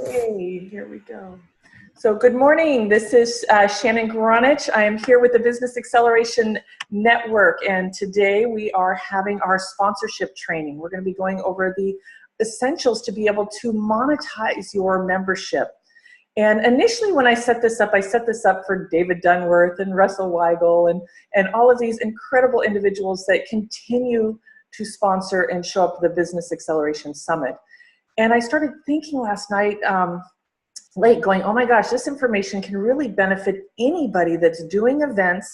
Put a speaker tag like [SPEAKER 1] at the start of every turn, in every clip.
[SPEAKER 1] Hey, here we go. So good morning. This is Shannon Gronich. I am here with the Business Acceleration Network, and today we are having our sponsorship training. We're going to be going over the essentials to be able to monetize your membership. And initially when I set this up for David Dunworth and Russell Weigel and all of these incredible individuals that continue to sponsor and show up at the Business Acceleration Summit. And I started thinking last night, late, going, oh my gosh, this information can really benefit anybody that's doing events,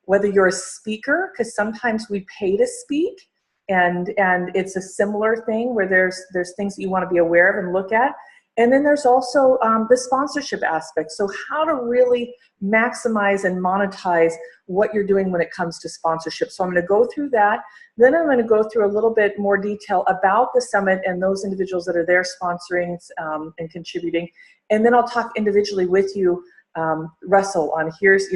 [SPEAKER 1] whether you're a speaker, because sometimes we pay to speak, and it's a similar thing where there's things that you want to be aware of and look at. And then there's also the sponsorship aspect. So how to really maximize and monetize what you're doing when it comes to sponsorship. So I'm going to go through that. Then I'm going to go through a little bit more detail about the summit and those individuals that are there sponsoring and contributing. And then I'll talk individually with you, Russell, on here's,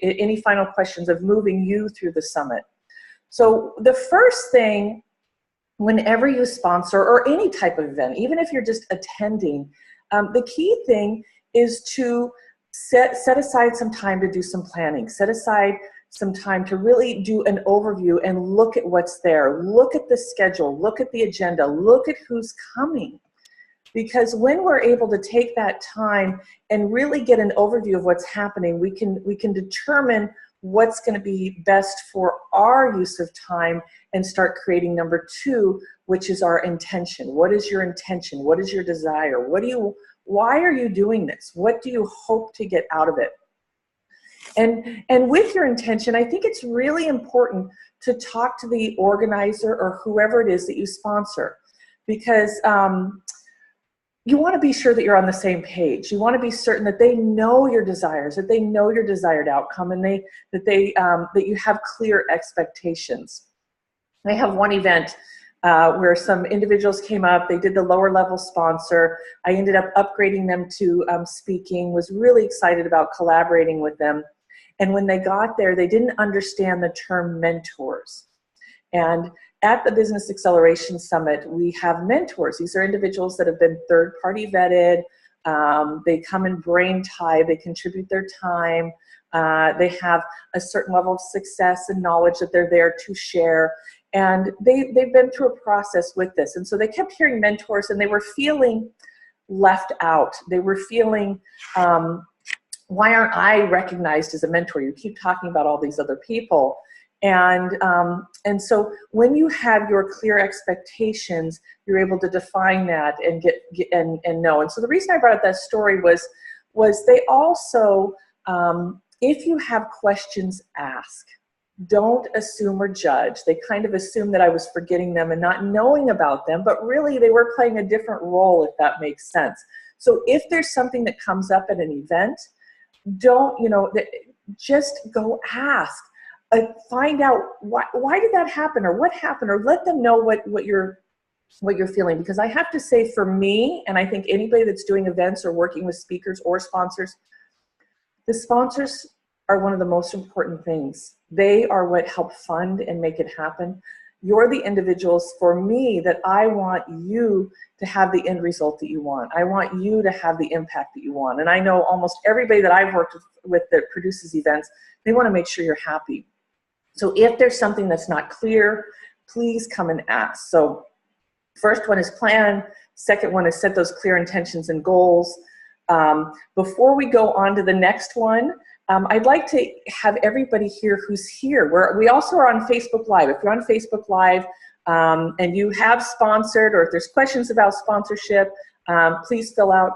[SPEAKER 1] any final questions of moving you through the summit. So the first thing, whenever you sponsor or any type of event, even if you're just attending, the key thing is to set aside some time to do some planning. Set aside some time to really do an overview and look at what's there. Look at the schedule, look at the agenda, look at who's coming. Because when we're able to take that time and really get an overview of what's happening, we can determine what's going to be best for our use of time and start creating number two, which is our intention. What is your intention? What is your desire? Why are you doing this? What do you hope to get out of it? And with your intention, I think it's really important to talk to the organizer or whoever it is that you sponsor, because you want to be sure that you're on the same page. You want to be certain that they know your desires, that they know your desired outcome, and that you have clear expectations. I have one event where some individuals came up. They did the lower level sponsor. I ended up upgrading them to speaking. Was really excited about collaborating with them. And when they got there, they didn't understand the term mentors. And at the Business Acceleration Summit, we have mentors. These are individuals that have been third-party vetted. They come in brain tied. They contribute their time. They have a certain level of success and knowledge that they're there to share. And they've been through a process with this. And so they kept hearing mentors, and they were feeling left out. They were feeling, why aren't I recognized as a mentor? You keep talking about all these other people. And so when you have your clear expectations, you're able to define that and get and know. And so the reason I brought up that story was they also, if you have questions, ask. Don't assume or judge. They kind of assumed that I was forgetting them and not knowing about them, but really they were playing a different role, if that makes sense. So if there's something that comes up at an event, just go ask. Find out why did that happen, or what happened, or let them know what you're feeling. Because I have to say, for me, and I think anybody that's doing events or working with speakers or sponsors, the sponsors are one of the most important things. They are what help fund and make it happen. You're the individuals, for me, that I want you to have the end result that you want. I want you to have the impact that you want. And I know almost everybody that I've worked with that produces events, they want to make sure you're happy. So if there's something that's not clear, please come and ask. So first one is plan. Second one is set those clear intentions and goals. Before we go on to the next one, I'd like to have everybody here who's here. We also are on Facebook Live. If you're on Facebook Live and you have sponsored, or if there's questions about sponsorship, please feel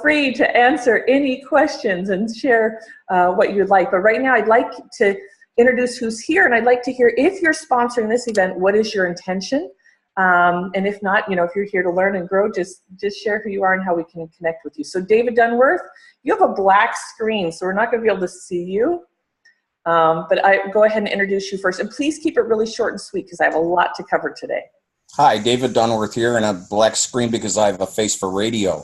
[SPEAKER 1] free to answer any questions and share what you'd like. But right now, I'd like to introduce who's here, and I'd like to hear, if you're sponsoring this event, what is your intention? And if not, if you're here to learn and grow, just share who you are and how we can connect with you. So David Dunworth, you have a black screen, so we're not going to be able to see you. But I go ahead and introduce you first. And please keep it really short and sweet, because I have a lot to cover today.
[SPEAKER 2] Hi, David Dunworth here, and a black screen because I have a face for radio.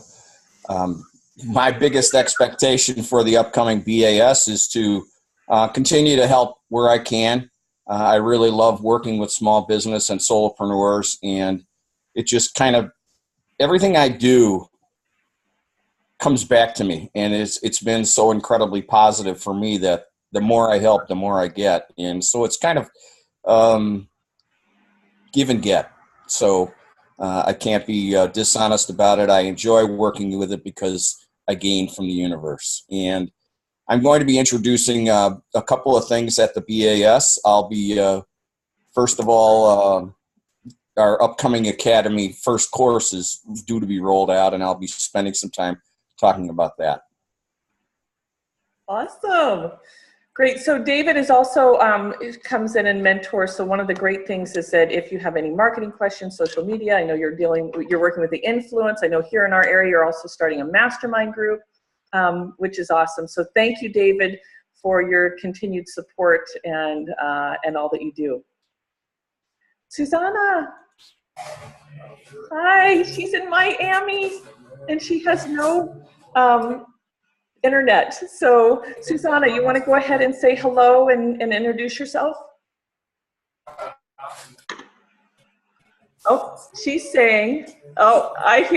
[SPEAKER 2] My biggest expectation for the upcoming BAS is to continue to help where I can. I really love working with small business and solopreneurs, and it just kind of everything I do comes back to me, and it's been so incredibly positive for me that the more I help, the more I get. And so it's kind of give and get. So I can't be dishonest about it. I enjoy working with it because I gain from the universe. And I'm going to be introducing a couple of things at the BAS. I'll be, first of all, our upcoming Academy first course is due to be rolled out, and I'll be spending some time talking about that.
[SPEAKER 1] Awesome. Great. So David is also comes in and mentors. So one of the great things is that if you have any marketing questions, social media, I know you're working with the influence. I know here in our area, you're also starting a mastermind group, which is awesome. So thank you, David, for your continued support and all that you do. Susanna. Hi, she's in Miami and she has no internet. So Susanna, you want to go ahead and say hello and introduce yourself? Oh, she's saying, oh, I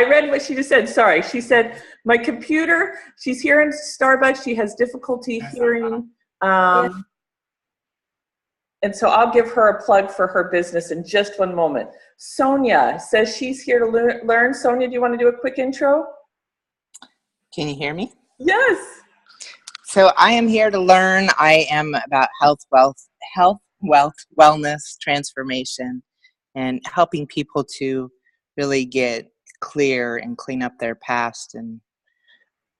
[SPEAKER 1] read what she just said. Sorry. She said, my computer, she's here in Starbucks. She has difficulty hearing. And so I'll give her a plug for her business in just one moment. Sonia says she's here to learn. Sonia, do you want to do a quick intro?
[SPEAKER 3] Can you hear me?
[SPEAKER 1] Yes.
[SPEAKER 3] So I am here to learn. I am about health, wealth, wellness, transformation, and helping people to really get clear and clean up their past and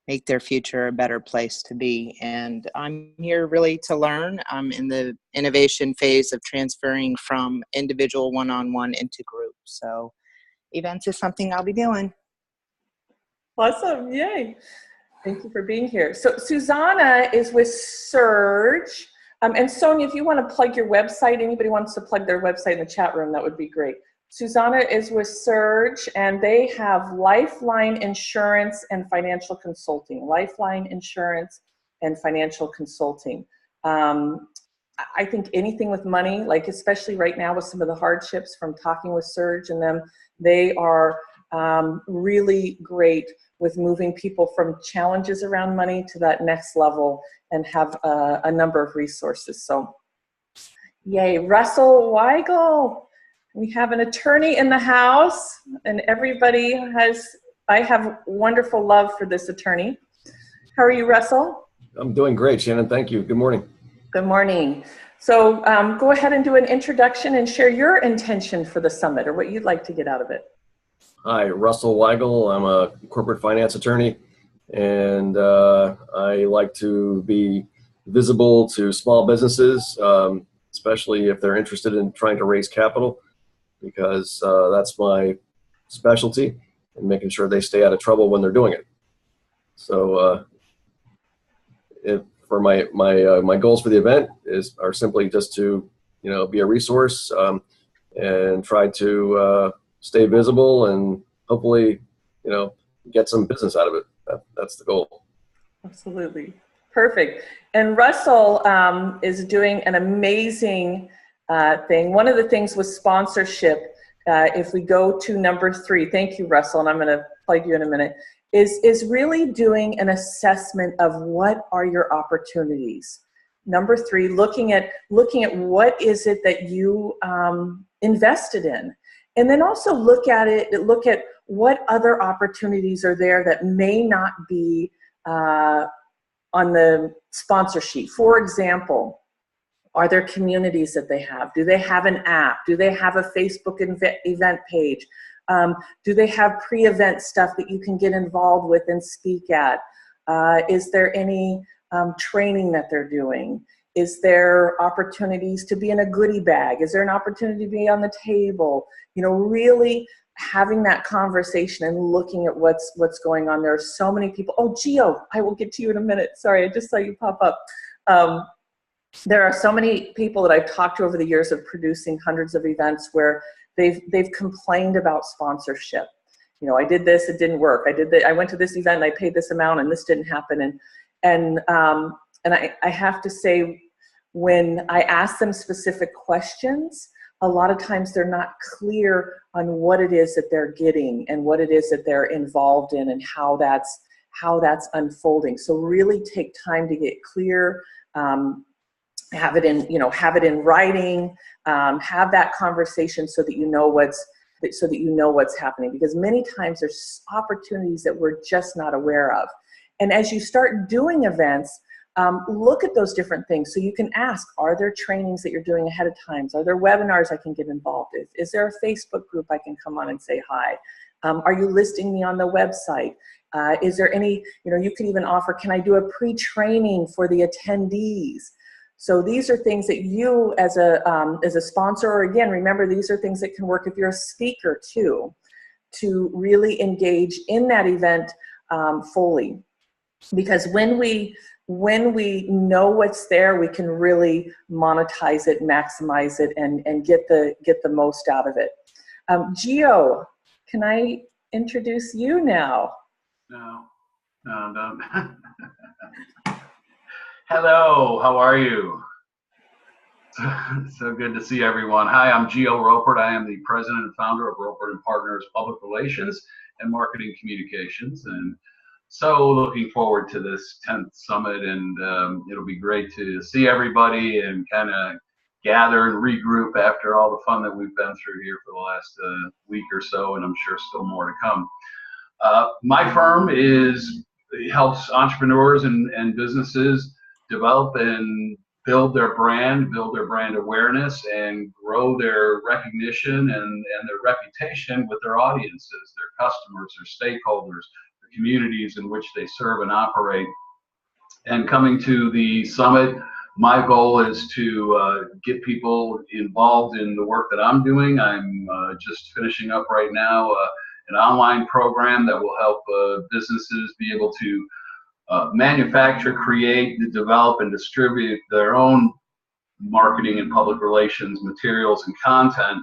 [SPEAKER 3] make their future a better place to be. And I'm here really to learn. I'm in the innovation phase of transferring from individual one-on-one into group. So events is something I'll be doing.
[SPEAKER 1] Awesome. Yay. Thank you for being here. So Susanna is with Surge. And Sonia, if you want to plug your website, anybody wants to plug their website in the chat room, that would be great. Susanna is with Surge, and they have Lifeline Insurance and Financial Consulting. Lifeline Insurance and Financial Consulting. I think anything with money, like especially right now with some of the hardships from talking with Surge and them, they are really great with moving people from challenges around money to that next level and have a number of resources. So, yay. Russell Weigel. We have an attorney in the house, and everybody I have wonderful love for this attorney. How are you, Russell?
[SPEAKER 4] I'm doing great, Shannon. Thank you. Good morning.
[SPEAKER 1] Good morning. So go ahead and do an introduction and share your intention for the summit or what you'd like to get out of it.
[SPEAKER 4] Hi, Russell Weigel. I'm a corporate finance attorney, and I like to be visible to small businesses, especially if they're interested in trying to raise capital, because that's my specialty, and making sure they stay out of trouble when they're doing it. So for my goals for the event are simply just to be a resource and try to stay visible and hopefully get some business out of it. That's the goal.
[SPEAKER 1] Absolutely. Perfect. And Russell is doing an amazing thing. One of the things with sponsorship, if we go to number 3, thank you, Russell, and I'm going to plug you in a minute, is really doing an assessment of what are your opportunities. Number 3, looking at what is it that you invested in, and then also look at what other opportunities are there that may not be on the sponsor sheet. For example, are there communities that they have? Do they have an app? Do they have a Facebook event page? Do they have pre-event stuff that you can get involved with and speak at? Is there any training that they're doing? Is there opportunities to be in a goodie bag? Is there an opportunity to be on the table? Really having that conversation and looking at what's going on. There are so many people. Oh, Gio, I will get to you in a minute. Sorry, I just saw you pop up. There are so many people that I've talked to over the years of producing hundreds of events where they've complained about sponsorship. I did this, it didn't work. I went to this event and I paid this amount and this didn't happen. And I have to say, when I ask them specific questions, a lot of times they're not clear on what it is that they're getting and what it is that they're involved in and how that's unfolding. So really take time to get clear, have it in writing, have that conversation so that you know what's happening, because many times there's opportunities that we're just not aware of. And as you start doing events, look at those different things. So you can ask, are there trainings that you're doing ahead of time? Are there webinars I can get involved with? Is there a Facebook group I can come on and say hi? Are you listing me on the website? Is there any, you could even offer, can I do a pre-training for the attendees? So these are things that you as a sponsor, or again, remember, these are things that can work if you're a speaker too, to really engage in that event fully. Because when we know what's there, we can really monetize it, maximize it, and get the most out of it. Gio, can I introduce you now?
[SPEAKER 5] No, don't. Hello, how are you? So good to see everyone. Hi, I'm Gio Ropert. I am the president and founder of Ropert and Partners Public Relations and Marketing Communications, and so looking forward to this 10th summit, and it'll be great to see everybody and kind of gather and regroup after all the fun that we've been through here for the last week or so, and I'm sure still more to come. My firm helps entrepreneurs and businesses develop and build their brand awareness, and grow their recognition and their reputation with their audiences, their customers, their stakeholders, the communities in which they serve and operate. And coming to the summit, my goal is to get people involved in the work that I'm doing. I'm just finishing up right now an online program that will help businesses be able to manufacture, create, develop, and distribute their own marketing and public relations materials and content,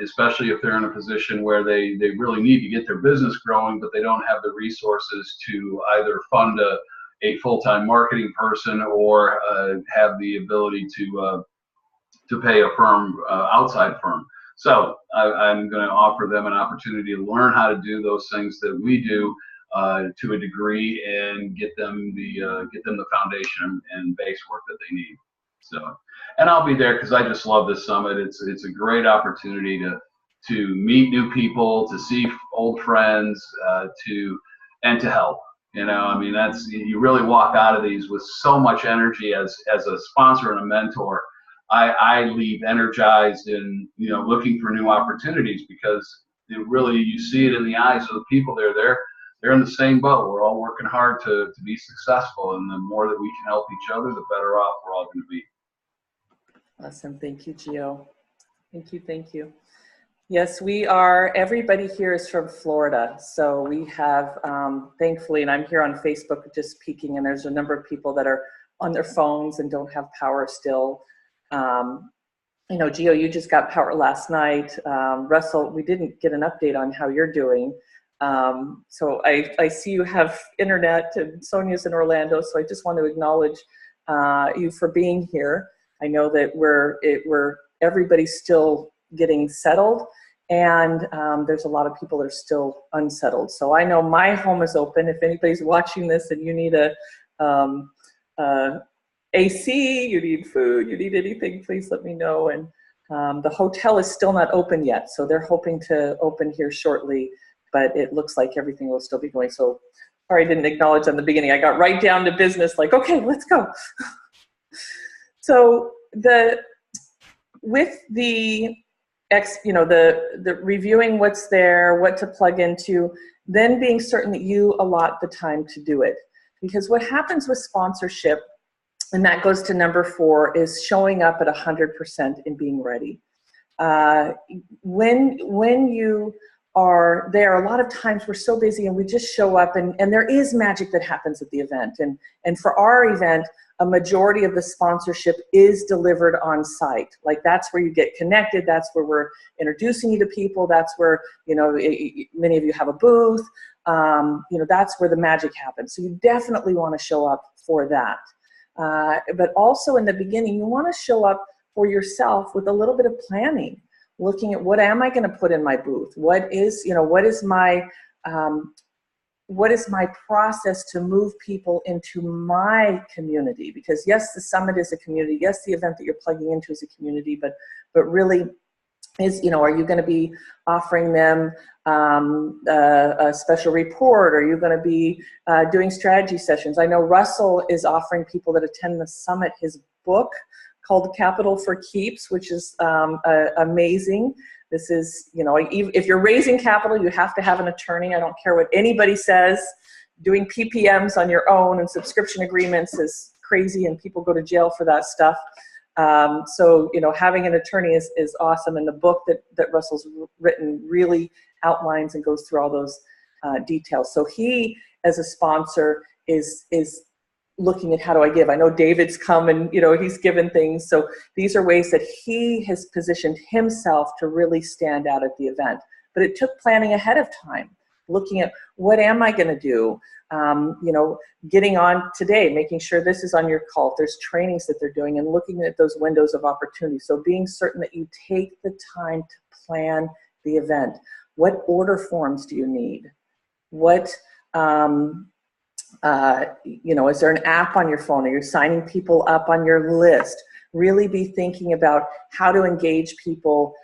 [SPEAKER 5] especially if they're in a position where they really need to get their business growing, but they don't have the resources to either fund a full-time marketing person or have the ability to pay a firm, outside firm. So I'm going to offer them an opportunity to learn how to do those things that we do to a degree, and get them the foundation and base work that they need. So, and I'll be there because I just love this summit. It's a great opportunity to meet new people, to see old friends, to help. I mean, you really walk out of these with so much energy as a sponsor and a mentor. I leave energized and looking for new opportunities, because you see it in the eyes of the people there. They're in the same boat. We're all working hard to be successful, and the more that we can help each other, the better off we're all going to be.
[SPEAKER 1] Awesome. Thank you, Gio. Thank you. Yes, everybody here is from Florida. So we have, thankfully, and I'm here on Facebook just peeking, and there's a number of people that are on their phones and don't have power still. Gio, you just got power last night. Russell, we didn't get an update on how you're doing. So I see you have internet, and Sonia's in Orlando. So I just want to acknowledge you for being here. I know that everybody's still getting settled, and there's a lot of people that are still unsettled. So I know my home is open. If anybody's watching this and you need AC, you need food, you need anything, please let me know. And the hotel is still not open yet, so they're hoping to open here shortly, but it looks like everything will still be going. So sorry I didn't acknowledge on the beginning. I got right down to business, like, okay, let's go. So with the reviewing what's there, what to plug into, then being certain that you allot the time to do it. Because what happens with sponsorship, and that goes to number 4, is showing up at 100% and being ready. When you are there, a lot of times we're so busy and we just show up, and there is magic that happens at the event. And for our event, a majority of the sponsorship is delivered on site. Like, that's where you get connected. That's where we're introducing you to people. That's where, many of you have a booth. That's where the magic happens. So you definitely want to show up for that. But also in the beginning, you want to show up for yourself with a little bit of planning, looking at what am I going to put in my booth? What is my process to move people into my community? Because yes, the summit is a community. Yes, the event that you're plugging into is a community, but really is, are you going to be offering them a special report? Are you going to be doing strategy sessions? I know Russell is offering people that attend the summit his book called Capital for Keeps, which is amazing. This is, if you're raising capital, you have to have an attorney. I don't care what anybody says. Doing PPMs on your own and subscription agreements is crazy, and people go to jail for that stuff. So, having an attorney is awesome. And the book that Russell's written really outlines and goes through all those details. So he, as a sponsor, is looking at how do I give. I know David's come and, he's given things. So these are ways that he has positioned himself to really stand out at the event. But it took planning ahead of time, looking at what am I going to do? Getting on today, making sure this is on your call. If there's trainings that they're doing, and looking at those windows of opportunity. So being certain that you take the time to plan the event. What order forms do you need? What, is there an app on your phone? Are you signing people up on your list? Really be thinking about how to engage people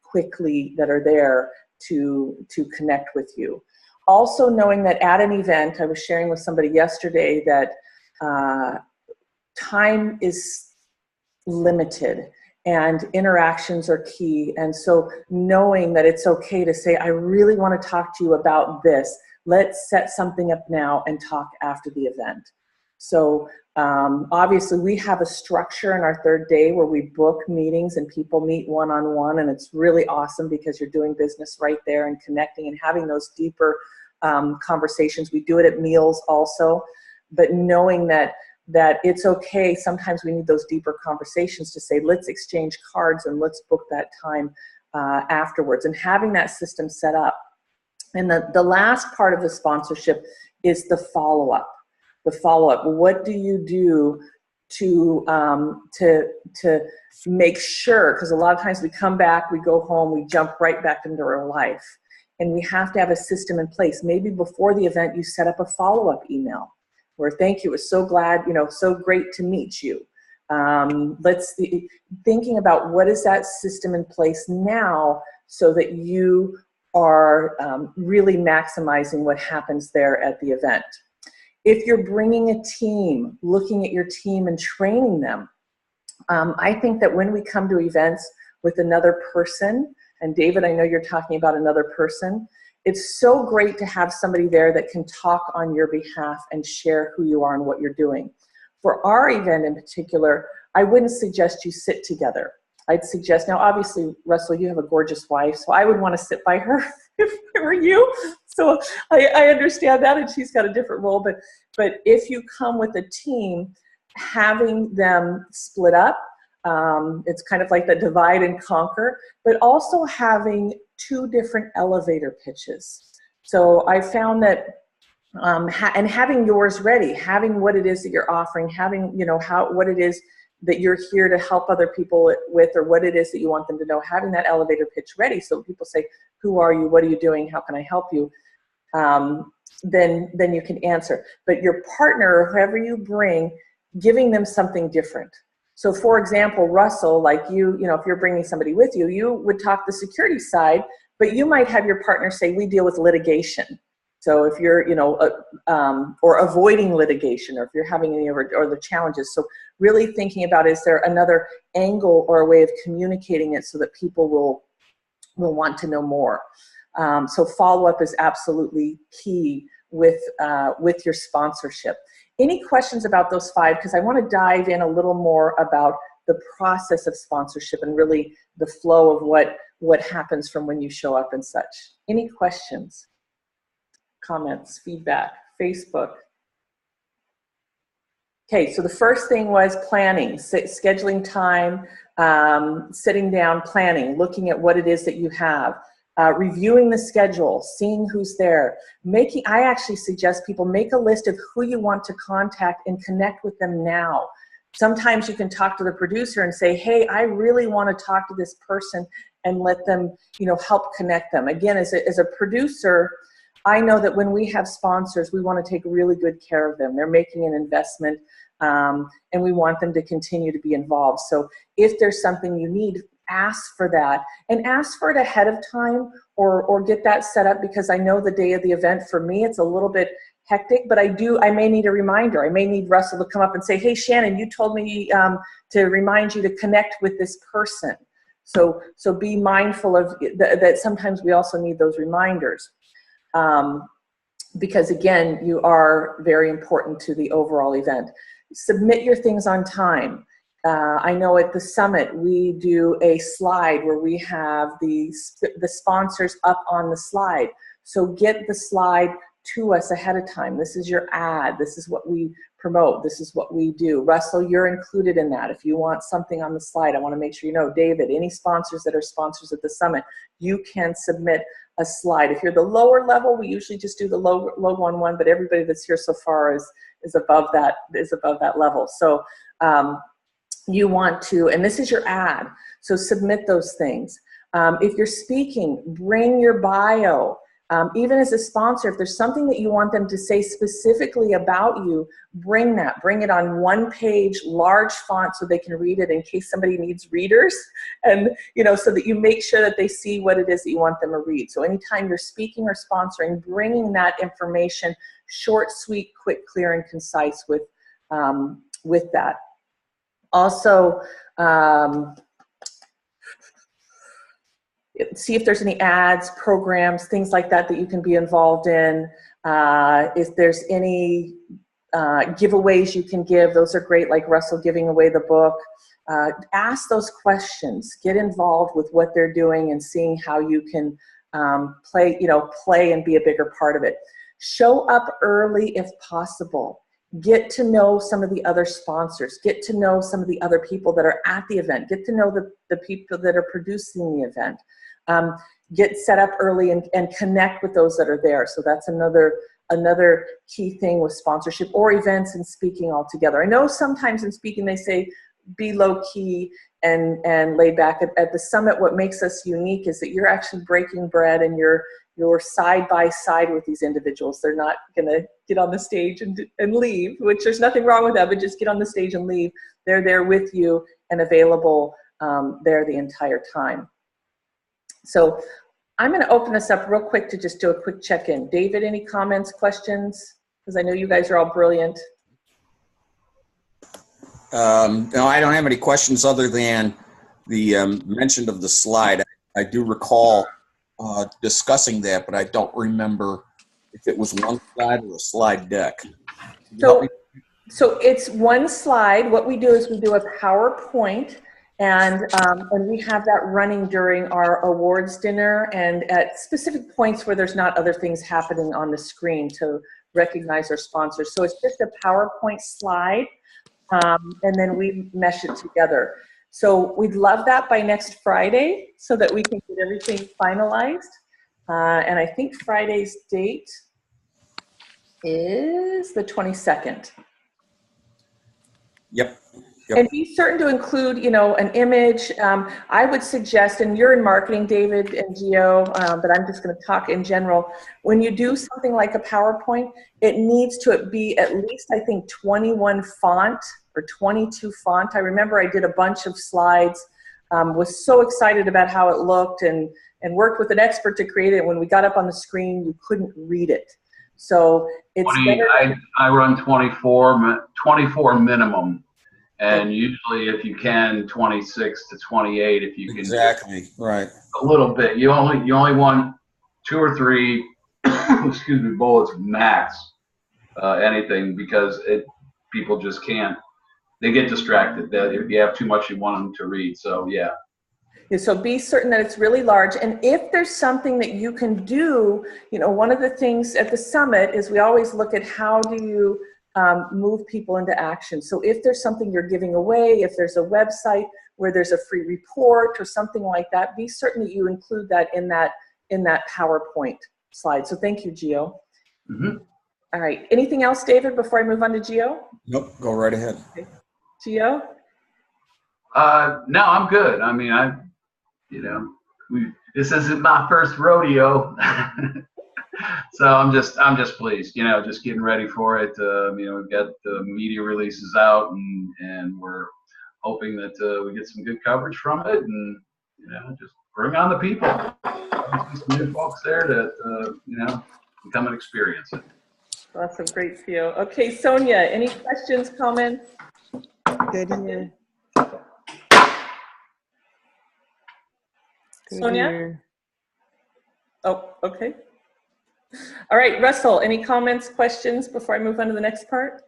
[SPEAKER 1] quickly that are there to connect with you. Also knowing that at an event, I was sharing with somebody yesterday that time is limited and interactions are key. And so knowing that it's okay to say, I really want to talk to you about this. Let's set something up now and talk after the event. So obviously we have a structure in our third day where we book meetings and people meet one-on-one, and it's really awesome because you're doing business right there and connecting and having those deeper conversations. We do it at meals also, but knowing that it's okay. Sometimes we need those deeper conversations to say, let's exchange cards and let's book that time afterwards, and having that system set up. And the last part of the sponsorship is the follow-up. The follow-up. What do you do to make sure? Because a lot of times we come back, we go home, we jump right back into our life, and we have to have a system in place. Maybe before the event, you set up a follow-up email where thank you, it was so glad, so great to meet you. Thinking about what is that system in place now so that you are really maximizing what happens there at the event. If you're bringing a team, looking at your team and training them, I think that when we come to events with another person, and David, I know you're talking about another person, it's so great to have somebody there that can talk on your behalf and share who you are and what you're doing. For our event in particular, I wouldn't suggest you sit together. I'd suggest, now obviously, Russell, you have a gorgeous wife, so I would want to sit by her if I were you. So I understand that, and she's got a different role, but if you come with a team, having them split up, it's kind of like the divide and conquer, but also having two different elevator pitches. So I found that, and having yours ready, having what it is that you're offering, having, what it is that you're here to help other people with, or what it is that you want them to know, having that elevator pitch ready so people say, who are you, what are you doing, how can I help you? Then you can answer. But your partner, or whoever you bring, giving them something different. So for example, Russell, like you, if you're bringing somebody with you, you would talk the security side, but you might have your partner say, we deal with litigation. So if you're, or avoiding litigation, or if you're having any or the challenges. So really thinking about, is there another angle or a way of communicating it so that people will want to know more. So follow-up is absolutely key with your sponsorship. Any questions about those 5? Because I want to dive in a little more about the process of sponsorship and really the flow of what happens from when you show up and such. Any questions? Comments, feedback, Facebook. Okay, so the first thing was planning, scheduling time, sitting down, planning, looking at what it is that you have, reviewing the schedule, seeing who's there. I actually suggest people make a list of who you want to contact and connect with them now. Sometimes you can talk to the producer and say, hey, I really want to talk to this person, and let them, help connect them. Again, as a producer, I know that when we have sponsors, we want to take really good care of them. They're making an investment, and we want them to continue to be involved. So if there's something you need, ask for that, and ask for it ahead of time, or get that set up, because I know the day of the event, for me, it's a little bit hectic, but I may need a reminder. I may need Russell to come up and say, hey, Shannon, you told me to remind you to connect with this person. So be mindful of that. Sometimes we also need those reminders, because again, you are very important to the overall event. Submit your things on time. I know at the summit we do a slide where we have the sponsors up on the slide. So get the slide to us ahead of time. This is your ad. This is what we promote. This is what we do. Russell, you're included in that. If you want something on the slide, I want to make sure you know. David, any sponsors that are sponsors at the summit, you can submit a slide. If you're the lower level, we usually just do the logo on one, but everybody that's here so far is above that level. So you want to, and this is your ad, so submit those things. If you're speaking, bring your bio. Even as a sponsor, if there's something that you want them to say specifically about you, bring that. Bring it on one page, large font, so they can read it in case somebody needs readers, and so that you make sure that they see what it is that you want them to read. So anytime you're speaking or sponsoring, bringing that information, short, sweet, quick, clear, and concise with that. Also, see if there's any ads, programs, things like that you can be involved in. If there's any giveaways you can give, those are great, like Russell giving away the book. Ask those questions. Get involved with what they're doing and seeing how you can play and be a bigger part of it. Show up early if possible. Get to know some of the other sponsors. Get to know some of the other people that are at the event. Get to know the people that are producing the event. Get set up early and connect with those that are there. So that's another key thing with sponsorship or events and speaking altogether. I know sometimes in speaking they say be low key and laid back. At the summit, what makes us unique is that you're actually breaking bread, and you're side by side with these individuals. They're not going to get on the stage and leave, which there's nothing wrong with that, but just get on the stage and leave. They're there with you and available there the entire time. So I'm going to open this up real quick to just do a quick check-in. David, any comments, questions? Because I know you guys are all brilliant.
[SPEAKER 2] No, I don't have any questions other than the mention of the slide. I do recall discussing that, but I don't remember if it was one slide or a slide deck.
[SPEAKER 1] So it's one slide. What we do is we do a PowerPoint, and we have that running during our awards dinner and at specific points where there's not other things happening on the screen to recognize our sponsors. So it's just a PowerPoint slide, and then we mesh it together. So we'd love that by next Friday so that we can get everything finalized. And I think Friday's date is the 22nd.
[SPEAKER 2] Yep.
[SPEAKER 1] And be certain to include, an image. I would suggest, and you're in marketing, David and Gio, but I'm just going to talk in general. When you do something like a PowerPoint, it needs to be at least, I think, 21 font or 22 font. I remember I did a bunch of slides, was so excited about how it looked, and worked with an expert to create it. When we got up on the screen, you couldn't read it. So it's better.
[SPEAKER 5] I run 24 minimum. And usually, if you can, 26 to 28, if you can.
[SPEAKER 2] Exactly, right.
[SPEAKER 5] A little bit. You only want 2 or 3, excuse me, bullets max, anything, because people just can't. They get distracted. If you have too much, you want them to read. So yeah.
[SPEAKER 1] So be certain that it's really large. And if there's something that you can do, one of the things at the summit is we always look at how do you move people into action. So if there's something you're giving away, if there's a website where there's a free report or something like that, be certain that you include that in that PowerPoint slide. So thank you, Gio.
[SPEAKER 5] Mm-hmm.
[SPEAKER 1] All right. Anything else, David, before I move on to Gio?
[SPEAKER 2] Nope. Go right ahead.
[SPEAKER 1] Okay. Gio?
[SPEAKER 5] No, I'm good. I mean, this isn't my first rodeo. So I'm just pleased, just getting ready for it. We've got the media releases out, and we're hoping that we get some good coverage from it, and just bring on the people. Some new folks there that can come and experience it.
[SPEAKER 1] Awesome, great, Gio. Okay, Sonia, any questions, comments?
[SPEAKER 3] Good here.
[SPEAKER 1] Sonia? Oh, okay. All right, Russell, any comments, questions before I move on to the next part?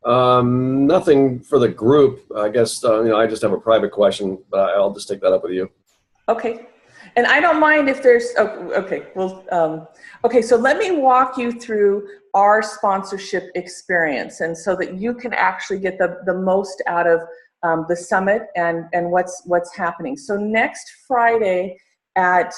[SPEAKER 4] Nothing for the group. I guess, I just have a private question, but I'll just take that up with you.
[SPEAKER 1] Okay. And I don't mind if there's, okay, well, okay, so let me walk you through our sponsorship experience, and so that you can actually get the most out of the summit and what's happening. So next Friday at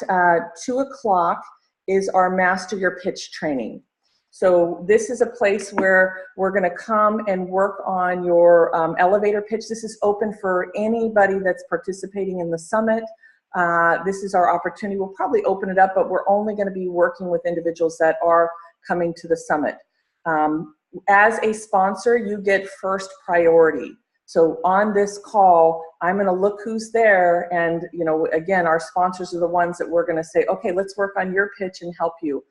[SPEAKER 1] 2 o'clock is our Master Your Pitch training. So this is a place where we're going to come and work on your elevator pitch. This is open for anybody that's participating in the summit. This is our opportunity. We'll probably open it up, but we're only going to be working with individuals that are coming to the summit. As a sponsor, you get first priority. So on this call, I'm going to look who's there, and again, our sponsors are the ones that we're going to say, okay, let's work on your pitch and help you.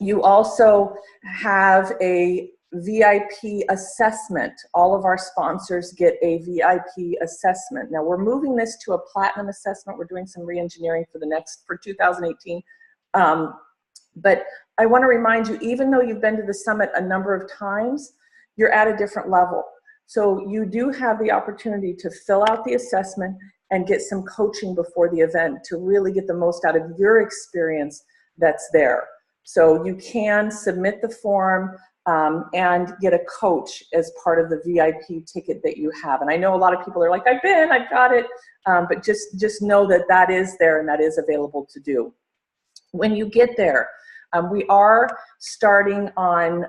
[SPEAKER 1] You also have a VIP assessment. All of our sponsors get a VIP assessment. Now we're moving this to a platinum assessment. We're doing some re-engineering for 2018. But I want to remind you, even though you've been to the summit a number of times, you're at a different level. So you do have the opportunity to fill out the assessment and get some coaching before the event to really get the most out of your experience that's there. So you can submit the form and get a coach as part of the VIP ticket that you have. And I know a lot of people are like, I've got it, but just know that that is there and that is available to do. When you get there, we are starting on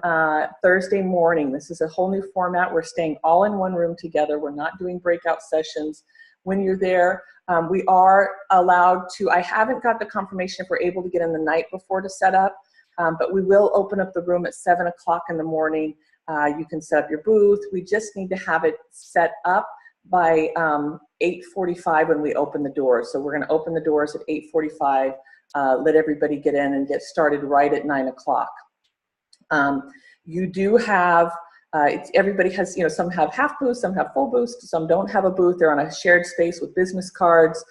[SPEAKER 1] Thursday morning. This is a whole new format. We're staying all in one room together. We're not doing breakout sessions. When you're there, we are allowed to, I haven't got the confirmation if we're able to get in the night before to set up, but we will open up the room at 7 o'clock in the morning. You can set up your booth. We just need to have it set up by 8:45 when we open the doors. So we're going to open the doors at 8:45. Let everybody get in and get started right at 9 o'clock. You do have, everybody has, some have half booths, some have full booths, some don't have a booth. They're on a shared space with business cards.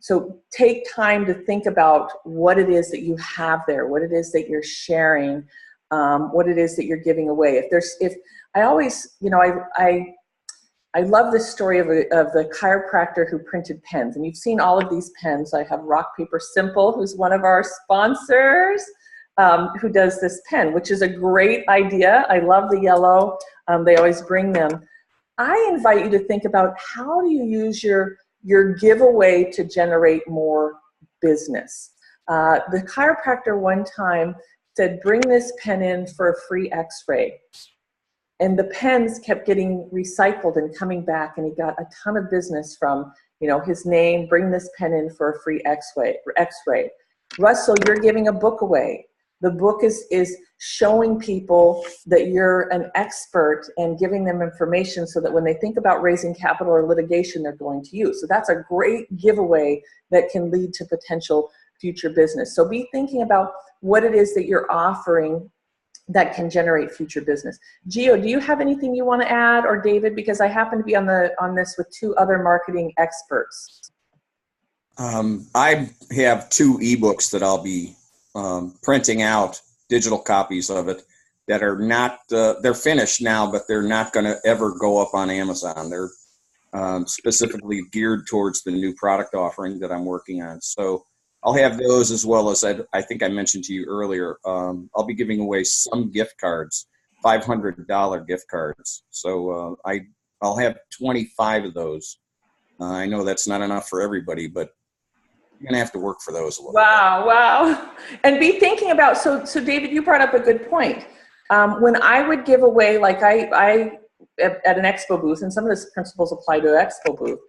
[SPEAKER 1] So take time to think about what it is that you have there, what it is that you're sharing, what it is that you're giving away. I love this story of the chiropractor who printed pens, and you've seen all of these pens. I have Rock Paper Simple, who's one of our sponsors, who does this pen, which is a great idea. I love the yellow. They always bring them. I invite you to think about, how do you use your giveaway to generate more business? The chiropractor one time said, bring this pen in for a free x-ray. And the pens kept getting recycled and coming back, and he got a ton of business from, his name, bring this pen in for a free x-ray. Russell, you're giving a book away. The book is showing people that you're an expert and giving them information so that when they think about raising capital or litigation, they're going to you. So that's a great giveaway that can lead to potential future business. So be thinking about what it is that you're offering that can generate future business. Gio, do you have anything you want to add, or David? Because I happen to be on this with two other marketing experts.
[SPEAKER 2] I have 2 ebooks that I'll be printing out, digital copies of it, that are not, they're finished now, but they're not going to ever go up on Amazon. They're specifically geared towards the new product offering that I'm working on. So I'll have those, as well as I think I mentioned to you earlier, I'll be giving away some gift cards, $500 gift cards. So I'll have 25 of those. I know that's not enough for everybody, but you're going to have to work for those a little bit.
[SPEAKER 1] Wow. And be thinking about, so David, you brought up a good point. When I would give away, like I at an expo booth, and some of these principles apply to an expo booth.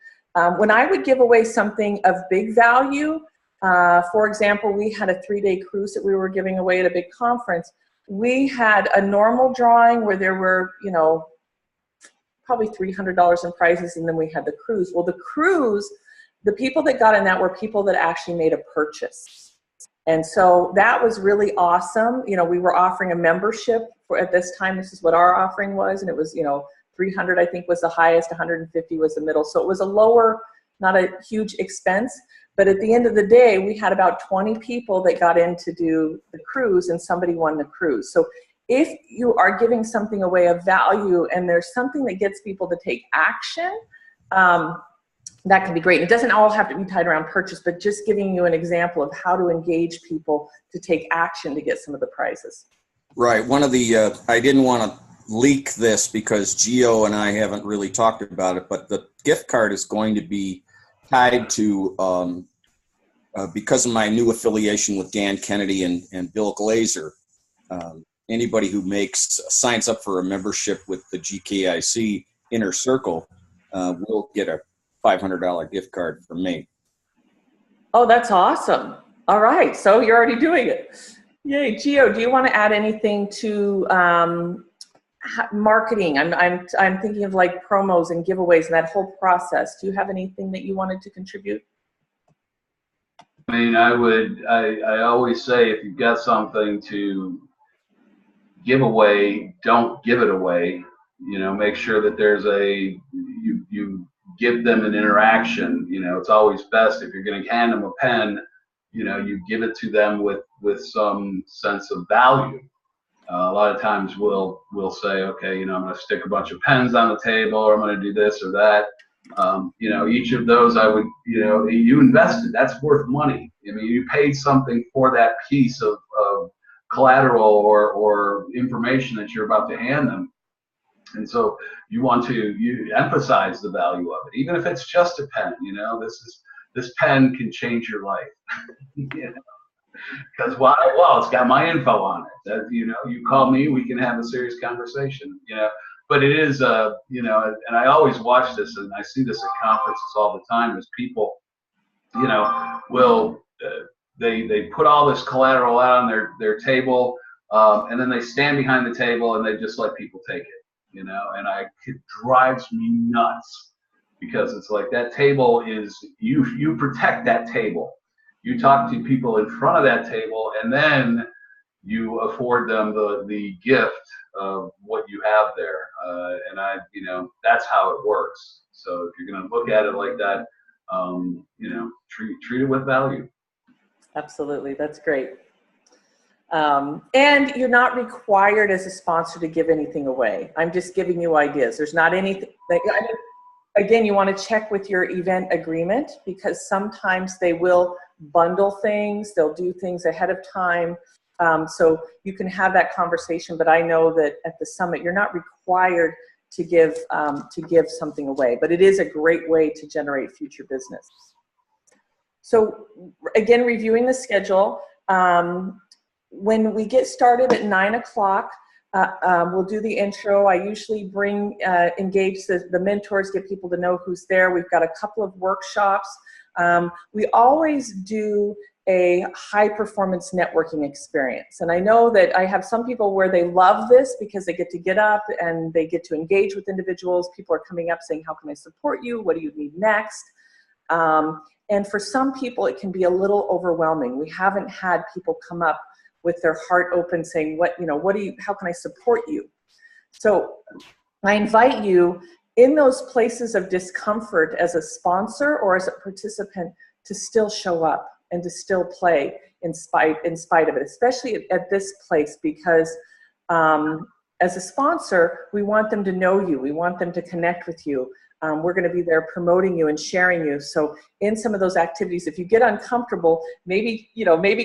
[SPEAKER 1] When I would give away something of big value, for example, we had a 3-day cruise that we were giving away at a big conference. We had a normal drawing where there were, you know, probably $300 in prizes, and then we had the cruise. Well, the cruise, the people that got in that were people that actually made a purchase. And so that was really awesome. You know, we were offering a membership for, at this time, this is what our offering was, and it was, you know, 300 I think was the highest, 150 was the middle. So it was a lower, not a huge expense. But at the end of the day, we had about 20 people that got in to do the cruise, and somebody won the cruise. So if you are giving something away of value and there's something that gets people to take action, that can be great. It doesn't all have to be tied around purchase, but just giving you an example of how to engage people to take action to get some of the prizes.
[SPEAKER 2] Right. One of the, I didn't want to leak this because Gio and I haven't really talked about it, but the gift card is going to be tied to, because of my new affiliation with Dan Kennedy and Bill Glazer, anybody who signs up for a membership with the GKIC Inner Circle will get a $500 gift card from me.
[SPEAKER 1] Oh, that's awesome. All right. So you're already doing it. Yay. Gio, do you want to add anything to marketing? I'm thinking of like promos and giveaways and that whole process. Do you have anything that you wanted to contribute?
[SPEAKER 5] I mean, I always say if you've got something to give away, don't give it away. You know, make sure that there's you give them an interaction. You know, it's always best if you're going to hand them a pen, you know, you give it to them with some sense of value. A lot of times we'll say, okay, you know, I'm going to stick a bunch of pens on the table, or I'm going to do this or that. You know, each of those I would, you know, you invested, that's worth money. I mean, you paid something for that piece of collateral or information that you're about to hand them. And so you want to emphasize the value of it, even if it's just a pen. You know, this pen can change your life. You know? Because why? Well, it's got my info on it. That, you know, you call me, we can have a serious conversation. You know, but it is you know, and I always watch this, and I see this at conferences all the time. Is people, you know, will they put all this collateral out on their table, and then they stand behind the table and they just let people take it. You know, and it drives me nuts, because it's like that table is, you protect that table. You talk to people in front of that table, and then you afford them the gift of what you have there. And you know, that's how it works. So if you're going to look at it like that, you know, treat it with value.
[SPEAKER 1] Absolutely, that's great. And you're not required as a sponsor to give anything away. I'm just giving you ideas. There's not anything. Again, you want to check with your event agreement, because sometimes they will bundle things. They'll do things ahead of time. So you can have that conversation, but I know that at the summit, you're not required to give something away, but it is a great way to generate future business. So again, reviewing the schedule, when we get started at 9 o'clock, we'll do the intro. I usually engage the mentors, get people to know who's there. We've got a couple of workshops. We always do a high performance networking experience. And I know that I have some people where they love this because they get up and they get to engage with individuals. People are coming up saying, how can I support you? What do you need next? And for some people, it can be a little overwhelming. We haven't had people come up with their heart open saying, how can I support you? So I invite you in those places of discomfort as a sponsor or as a participant to still show up and to still play in spite of it, especially at this place, because as a sponsor, we want them to know you. We want them to connect with you. We're going to be there promoting you and sharing you. So in some of those activities, if you get uncomfortable, maybe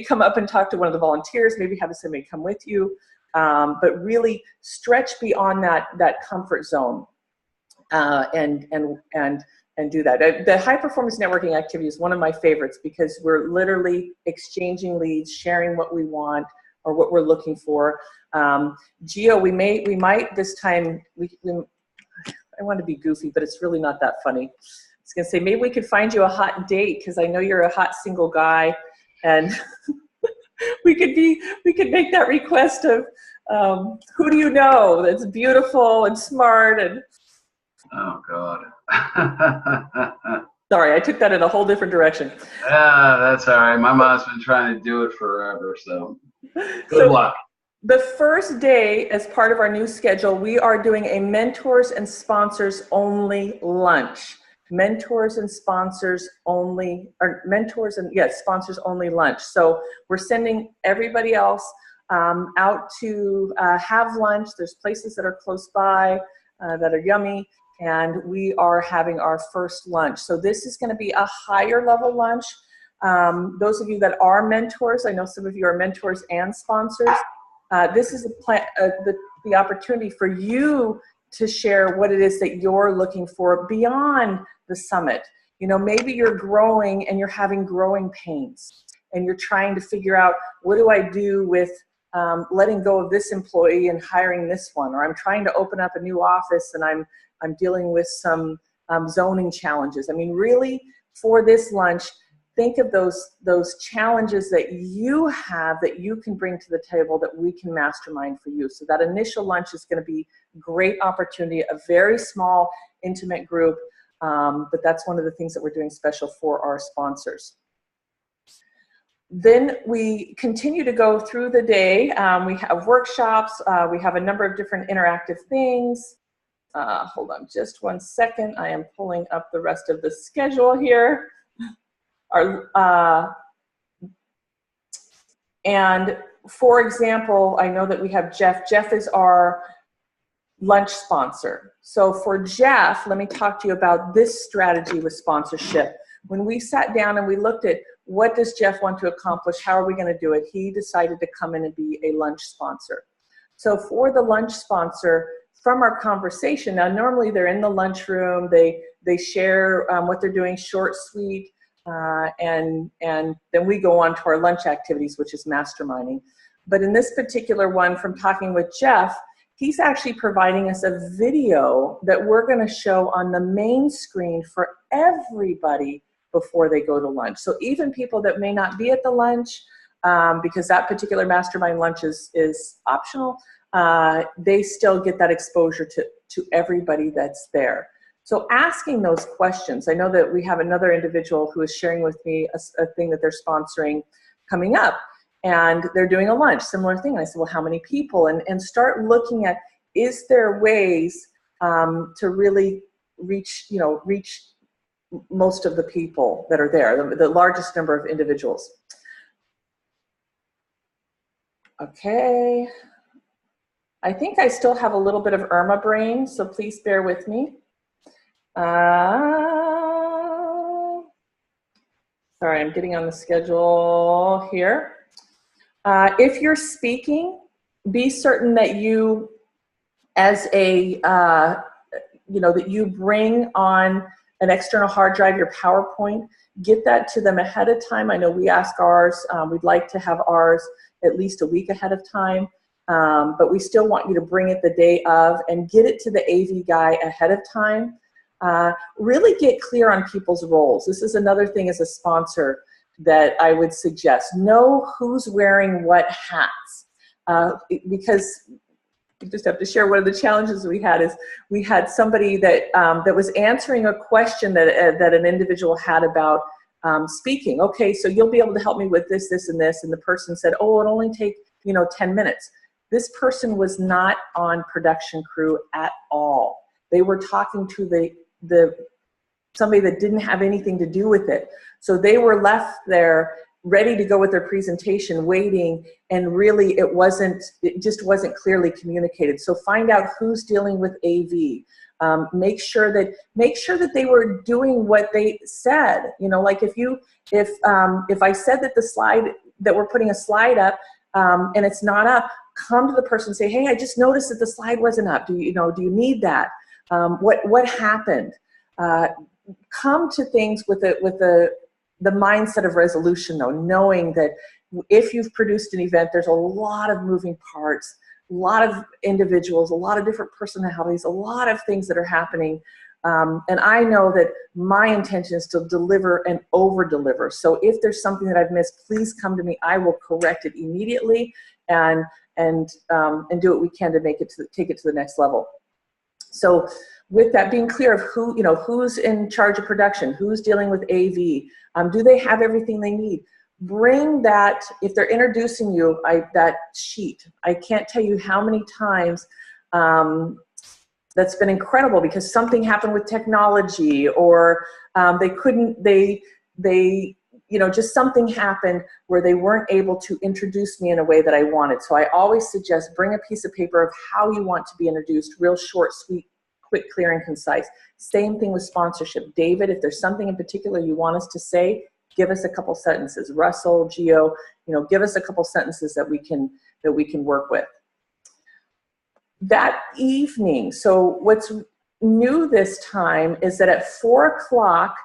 [SPEAKER 1] come up and talk to one of the volunteers, maybe have somebody come with you, but really stretch beyond that comfort zone and do that. The high performance networking activity is one of my favorites, because we're literally exchanging leads, sharing what we want or what we're looking for. Gio, we might this time, I want to be goofy, but it's really not that funny. I was going to say, maybe we could find you a hot date, because I know you're a hot single guy, and we could make that request of who do you know that's beautiful and smart and.
[SPEAKER 5] Oh God.
[SPEAKER 1] Sorry, I took that in a whole different direction.
[SPEAKER 5] That's all right. My mom's been trying to do it forever, so good luck.
[SPEAKER 1] The first day, as part of our new schedule, we are doing a mentors and sponsors only lunch. Mentors and sponsors only, or mentors and yes, sponsors only lunch. So we're sending everybody else out to have lunch. There's places that are close by that are yummy, and we are having our first lunch. So this is going to be a higher level lunch. Those of you that are mentors, I know some of you are mentors and sponsors. This is the opportunity for you to share what it is that you're looking for beyond the summit. You know, maybe you're growing and you're having growing pains, and you're trying to figure out, what do I do with letting go of this employee and hiring this one? Or I'm trying to open up a new office and I'm dealing with some zoning challenges. I mean, really, for this lunch, think of those challenges that you have that you can bring to the table that we can mastermind for you. So that initial lunch is going to be a great opportunity, a very small, intimate group, but that's one of the things that we're doing special for our sponsors. Then we continue to go through the day. We have workshops. We have a number of different interactive things. Hold on just one second. I am pulling up the rest of the schedule here. And for example, I know that we have Jeff. Jeff is our lunch sponsor. So for Jeff, let me talk to you about this strategy with sponsorship. When we sat down and we looked at what does Jeff want to accomplish, how are we going to do it, he decided to come in and be a lunch sponsor. So for the lunch sponsor, from our conversation, now normally they're in the lunchroom, they share what they're doing, short, sweet, and then we go on to our lunch activities, which is masterminding. But in this particular one, from talking with Jeff, he's actually providing us a video that we're going to show on the main screen for everybody before they go to lunch. So even people that may not be at the lunch, because that particular mastermind lunch is optional, they still get that exposure to everybody that's there. So asking those questions, I know that we have another individual who is sharing with me a thing that they're sponsoring coming up, and they're doing a lunch, similar thing. And I said, well, how many people? And start looking at, is there ways to really reach most of the people that are there, the largest number of individuals. Okay. I think I still have a little bit of Irma brain, so please bear with me. Sorry, I'm getting on the schedule here. If you're speaking, be certain that you, as a, that you bring on an external hard drive, your PowerPoint, get that to them ahead of time. I know we ask ours, we'd like to have ours at least a week ahead of time, but we still want you to bring it the day of and get it to the AV guy ahead of time. Really get clear on people's roles. This is another thing as a sponsor that I would suggest. Know who's wearing what hats, because you just have to share one of the challenges we had is we had somebody that that was answering a question that an individual had about speaking. Okay, so you'll be able to help me with this, this, and this. And the person said, oh, it'll only take 10 minutes. This person was not on production crew at all. They were talking to somebody that didn't have anything to do with it. So they were left there ready to go with their presentation, waiting, and really it just wasn't clearly communicated. So find out who's dealing with AV. Make sure that they were doing what they said. Like if I said that the slide, that we're putting a slide up and it's not up, come to the person and say, hey, I just noticed that the slide wasn't up. Do you need that? What happened? Come to things with the mindset of resolution, though, knowing that if you've produced an event, there's a lot of moving parts. lot of individuals, a lot of different personalities, a lot of things that are happening. And I know that my intention is to deliver and over-deliver. So if there's something that I've missed, please come to me. I will correct it immediately and do what we can to take it to the next level. So with that, being clear of who's in charge of production, who's dealing with AV, do they have everything they need? Bring that, if they're introducing you, that sheet. I can't tell you how many times that's been incredible because something happened with technology, or just something happened where they weren't able to introduce me in a way that I wanted. So I always suggest bring a piece of paper of how you want to be introduced, real short, sweet, quick, clear, and concise. Same thing with sponsorship. David, if there's something in particular you want us to say, give us a couple sentences. Russell, Gio, give us a couple sentences that we can work with. That evening, so what's new this time is that at 4 o'clock,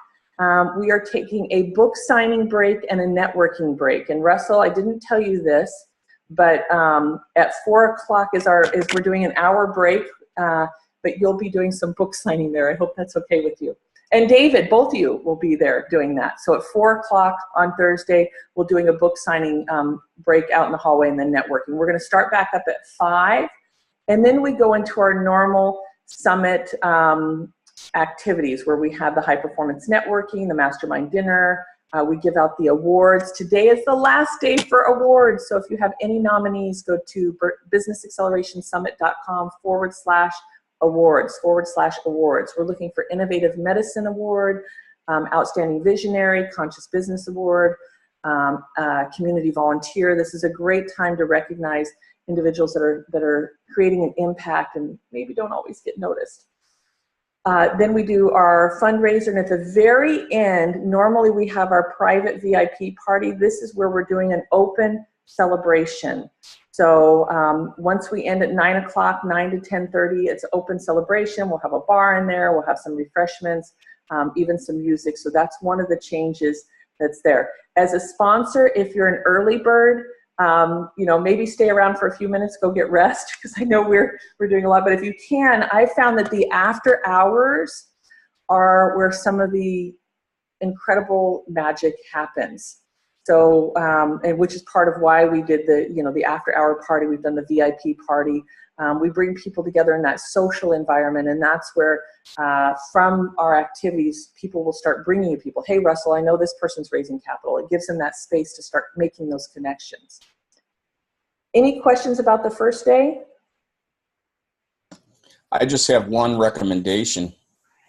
[SPEAKER 1] we are taking a book signing break and a networking break. And Russell, I didn't tell you this, but at 4 o'clock we're doing an hour break, but you'll be doing some book signing there. I hope that's okay with you. And David, both of you will be there doing that. So at 4 o'clock on Thursday, we're doing a book signing break out in the hallway and then networking. We're going to start back up at 5, and then we go into our normal summit activities where we have the high performance networking, the mastermind dinner. We give out the awards. Today is the last day for awards. So if you have any nominees, go to businessaccelerationsummit.com/awards. We're looking for Innovative Medicine Award, Outstanding Visionary, Conscious Business Award, Community Volunteer. This is a great time to recognize individuals that are creating an impact and maybe don't always get noticed. Then we do our fundraiser, and at the very end, normally we have our private VIP party. This is where we're doing an open celebration. So once we end at 9 o'clock, 9 to 10:30, it's open celebration. We'll have a bar in there. We'll have some refreshments, even some music. So that's one of the changes that's there. As a sponsor, if you're an early bird, maybe stay around for a few minutes, go get rest, because I know we're doing a lot. But if you can, I found that the after hours are where some of the incredible magic happens. So, and which is part of why we did the after hour party. We've done the VIP party. We bring people together in that social environment, and that's where from our activities, people will start bringing you people. Hey, Russell, I know this person's raising capital. It gives them that space to start making those connections. Any questions about the first day?
[SPEAKER 2] I just have one recommendation.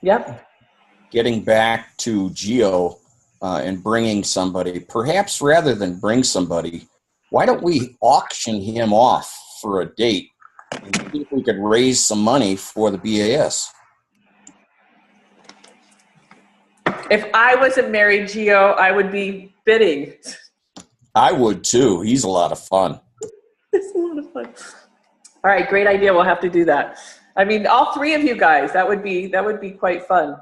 [SPEAKER 1] Yep.
[SPEAKER 2] Getting back to Gio and bringing somebody, perhaps rather than bring somebody, why don't we auction him off for a date and see if we could raise some money for the BAS?
[SPEAKER 1] If I wasn't married, Gio, I would be bidding.
[SPEAKER 2] I would too. He's a lot of fun.
[SPEAKER 1] It's a lot of fun. All right, great idea. We'll have to do that. I mean, all three of you guys, that would be quite fun.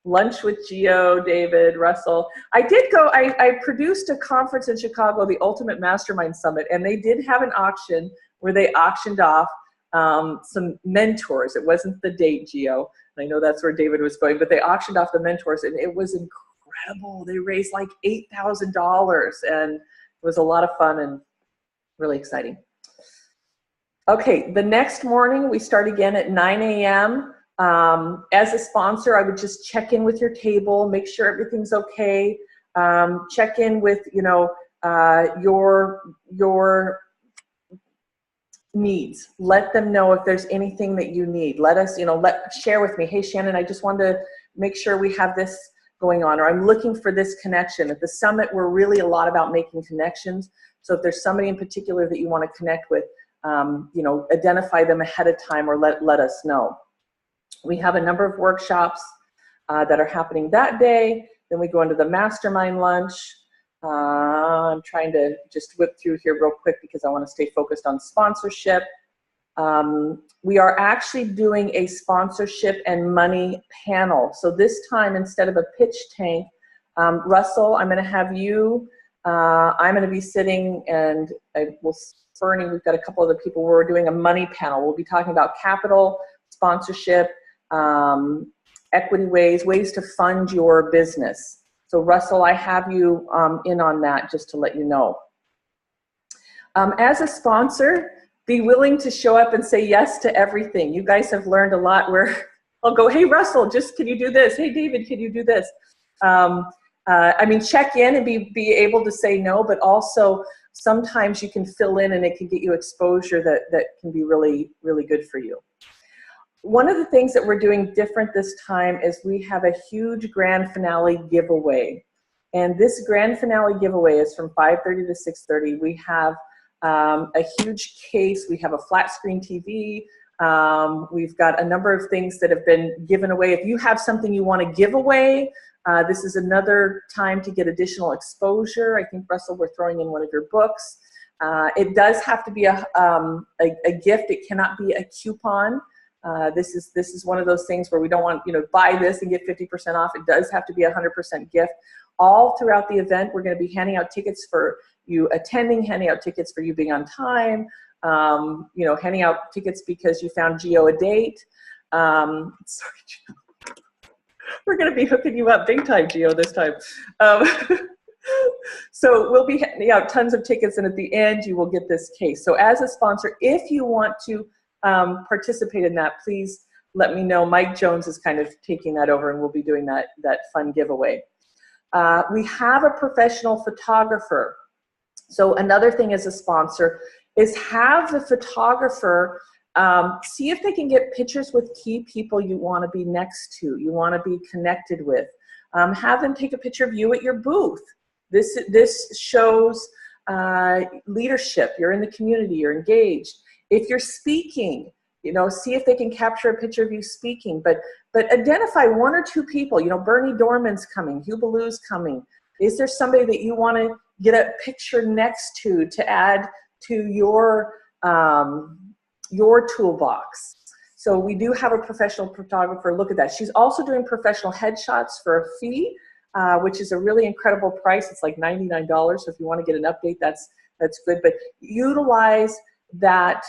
[SPEAKER 1] Lunch with Gio, David, Russell. I produced a conference in Chicago, the Ultimate Mastermind Summit, and they did have an auction where they auctioned off some mentors. It wasn't the date, Gio. I know that's where David was going, but they auctioned off the mentors, and it was incredible. They raised like $8,000, and it was a lot of fun and really exciting. Okay, the next morning we start again at 9 a.m. As a sponsor, I would just check in with your table, make sure everything's okay. Check in with your needs. Let them know if there's anything that you need. Let us, share with me. Hey, Shannon, I just wanted to make sure we have this going on, or I'm looking for this connection. At the summit, we're really a lot about making connections. So if there's somebody in particular that you want to connect with, identify them ahead of time, or let us know. We have a number of workshops that are happening that day. Then we go into the mastermind lunch. I'm trying to just whip through here real quick because I want to stay focused on sponsorship. We are actually doing a sponsorship and money panel. So this time, instead of a pitch tank, Russell, I'm going to have you I'm going to be sitting, and Fernie, we've got a couple other people. We're doing a money panel. We'll be talking about capital, sponsorship, equity ways to fund your business. So Russell, I have you in on that just to let you know. As a sponsor, be willing to show up and say yes to everything. You guys have learned a lot where I'll go, hey, Russell, can you do this? Hey, David, can you do this? I mean, check in and be able to say no, but also sometimes you can fill in and it can get you exposure that can be really, really good for you. One of the things that we're doing different this time is we have a huge grand finale giveaway. And this grand finale giveaway is from 5:30 to 6:30. We have a huge case. We have a flat screen TV. We've got a number of things that have been given away. If you have something you want to give away, this is another time to get additional exposure. I think, Russell, we're throwing in one of your books. It does have to be a gift. It cannot be a coupon. This is one of those things where we don't want, buy this and get 50% off. It does have to be 100% gift. All throughout the event, we're going to be handing out tickets for you attending, handing out tickets for you being on time, handing out tickets because you found Gio a date. Sorry, Gio. We're going to be hooking you up big time, Gio, this time. So we'll be handing out tons of tickets, and at the end, you will get this case. So as a sponsor, if you want to participate in that, please let me know. Mike Jones is kind of taking that over, and we'll be doing that fun giveaway. We have a professional photographer. So another thing as a sponsor is have the photographer see if they can get pictures with key people you want to be next to, you want to be connected with. Have them take a picture of you at your booth. This shows leadership. You're in the community, you're engaged. If you're speaking, see if they can capture a picture of you speaking, but identify one or two people. Bernie Dorman's coming, Hugh Ballou's coming. Is there somebody that you want to get a picture next to add to your toolbox? So we do have a professional photographer look at that. She's also doing professional headshots for a fee, which is a really incredible price. It's like $99. So if you want to get an update, that's good. But utilize that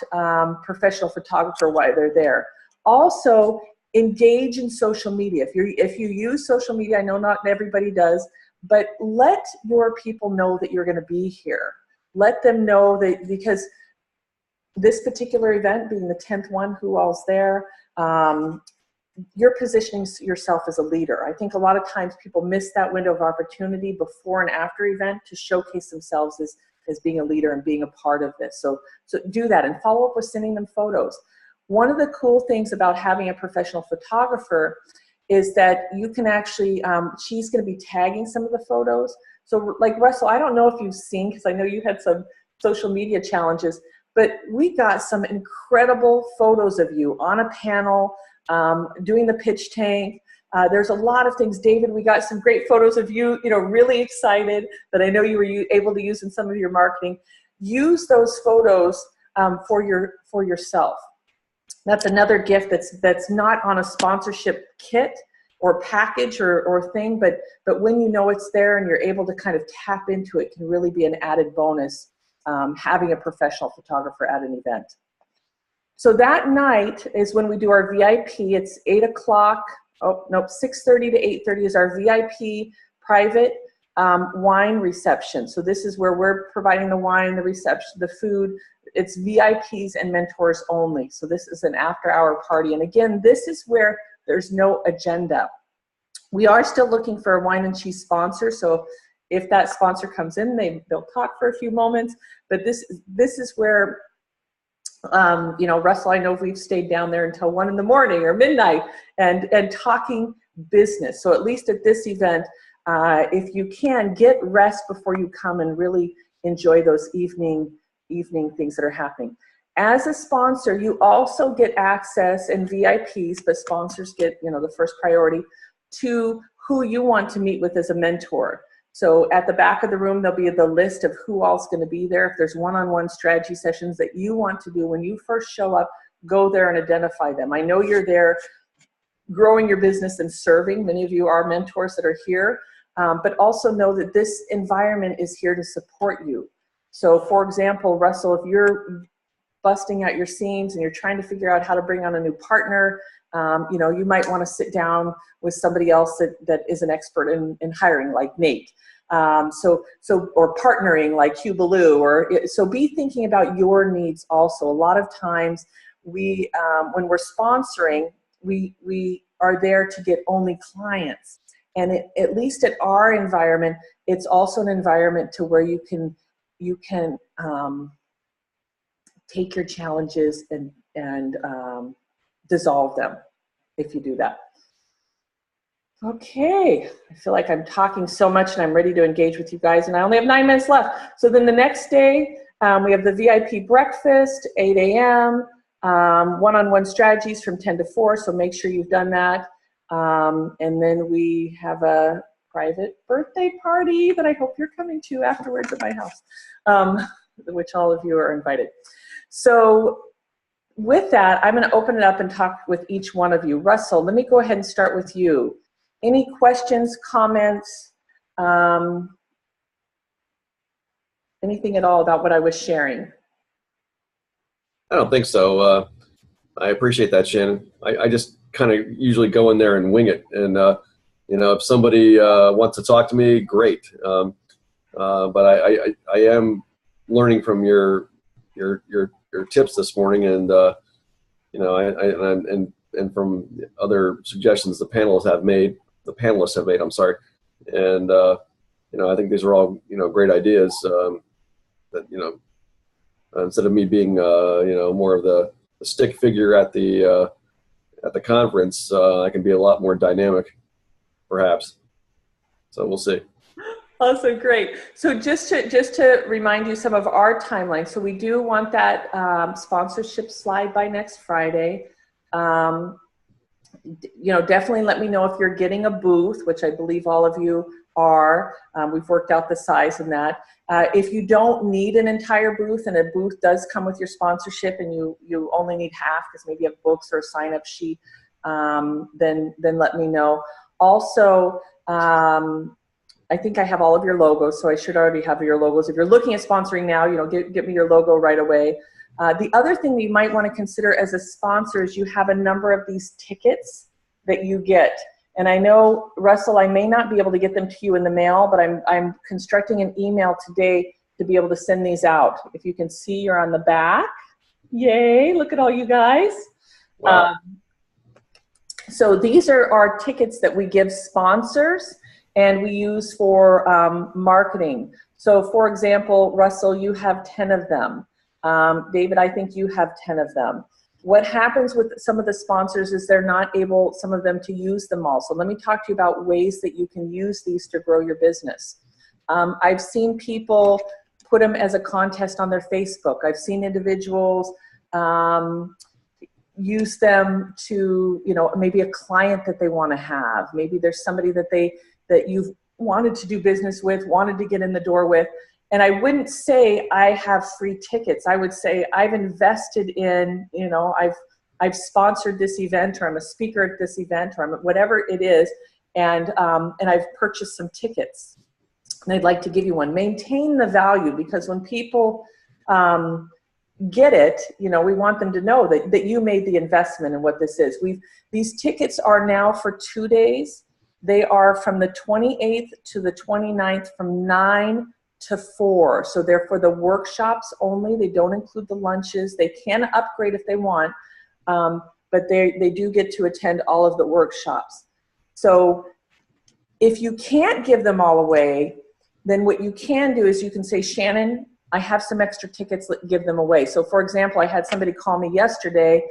[SPEAKER 1] professional photographer while they're there. Also, engage in social media. If you use social media, I know not everybody does, but let your people know that you're going to be here. Let them know that, because this particular event being the 10th one, who all's there, you're positioning yourself as a leader. I think a lot of times people miss that window of opportunity before and after event to showcase themselves as being a leader and being a part of this. So do that and follow up with sending them photos. One of the cool things about having a professional photographer is that you can actually, she's going to be tagging some of the photos. So like Russell, I don't know if you've seen, because I know you had some social media challenges, but we got some incredible photos of you on a panel, doing the pitch tank. There's a lot of things. David, we got some great photos of you, really excited, that I know you were able to use in some of your marketing. Use those photos for yourself. That's another gift that's not on a sponsorship kit or package or thing, but when you know it's there and you're able to kind of tap into it, can really be an added bonus, having a professional photographer at an event. So that night is when we do our VIP. It's 8 o'clock. Oh, nope, 6:30 to 8:30 is our VIP private wine reception. So this is where we're providing the wine, the reception, the food. It's VIPs and mentors only. So this is an after-hour party. And again, this is where there's no agenda. We are still looking for a wine and cheese sponsor. So if that sponsor comes in, they'll talk for a few moments. But this is where, Russell, I know we've stayed down there until 1 in the morning or midnight and talking business. So at least at this event, if you can, get rest before you come and really enjoy those evening things that are happening. As a sponsor, you also get access, and VIPs, but sponsors get, the first priority, to who you want to meet with as a mentor. So at the back of the room, there'll be the list of who all's going to be there. If there's one-on-one strategy sessions that you want to do when you first show up, go there and identify them. I know you're there growing your business and serving. Many of you are mentors that are here. but also know that this environment is here to support you. So for example, Russell, if you're busting out your seams and you're trying to figure out how to bring on a new partner, you might want to sit down with somebody else that is an expert in hiring, like Nate. Or partnering like Hugh Ballou, so be thinking about your needs also. A lot of times when we're sponsoring, we are there to get only clients. And at least at our environment, it's also an environment to where you can take your challenges and dissolve them if you do that. Okay, I feel like I'm talking so much and I'm ready to engage with you guys, and I only have 9 minutes left. So then the next day, we have the VIP breakfast, 8 a.m., one-on-one strategies from 10 to 4, so make sure you've done that. And then we have a private birthday party that I hope you're coming to afterwards at my house, which all of you are invited. So with that, I'm going to open it up and talk with each one of you. Russell, let me go ahead and start with you. Any questions, comments, anything at all about what I was sharing?
[SPEAKER 4] I don't think so. I appreciate that, Shannon. I just kind of usually go in there and wing it. And, if somebody wants to talk to me, great. But I am learning from your tips this morning, and and from other suggestions the panelists have made. I'm sorry, and I think these are all great ideas. That instead of me being more of the stick figure at the conference, I can be a lot more dynamic, perhaps. So we'll see.
[SPEAKER 1] Awesome, great. So just to remind you some of our timeline. So we do want that sponsorship slide by next Friday. Definitely let me know if you're getting a booth, which I believe all of you are. We've worked out the size and that. If you don't need an entire booth, and a booth does come with your sponsorship, and you only need half because maybe you have books or a sign-up sheet, then let me know. Also, I think I have all of your logos, so I should already have your logos. If you're looking at sponsoring now, get me your logo right away. The other thing that you might want to consider as a sponsor is you have a number of these tickets that you get. And I know, Russell, I may not be able to get them to you in the mail, but I'm constructing an email today to be able to send these out. If you can see, you're on the back. Yay, look at all you guys.
[SPEAKER 4] Wow.
[SPEAKER 1] So these are our tickets that we give sponsors and we use for marketing. So for example, Russell, you have 10 of them. David, I think you have 10 of them. What happens with some of the sponsors is they're not able, some of them, to use them all. So let me talk to you about ways that you can use these to grow your business. I've seen people put them as a contest on their Facebook. I've seen individuals use them to, maybe a client that they want to have. Maybe there's somebody that you've wanted to do business with, wanted to get in the door with. And I wouldn't say I have free tickets. I would say I've invested in, I've sponsored this event, or I'm a speaker at this event, or whatever it is, and I've purchased some tickets. And I'd like to give you one. Maintain the value, because when people get it, we want them to know that you made the investment in what this is. These tickets are now for 2 days. They are from the 28th to the 29th from 9 to 4. So they're for the workshops only. They don't include the lunches. They can upgrade if they want, but they do get to attend all of the workshops. So if you can't give them all away, then what you can do is you can say, Shannon, I have some extra tickets, let's give them away. So for example, I had somebody call me yesterday.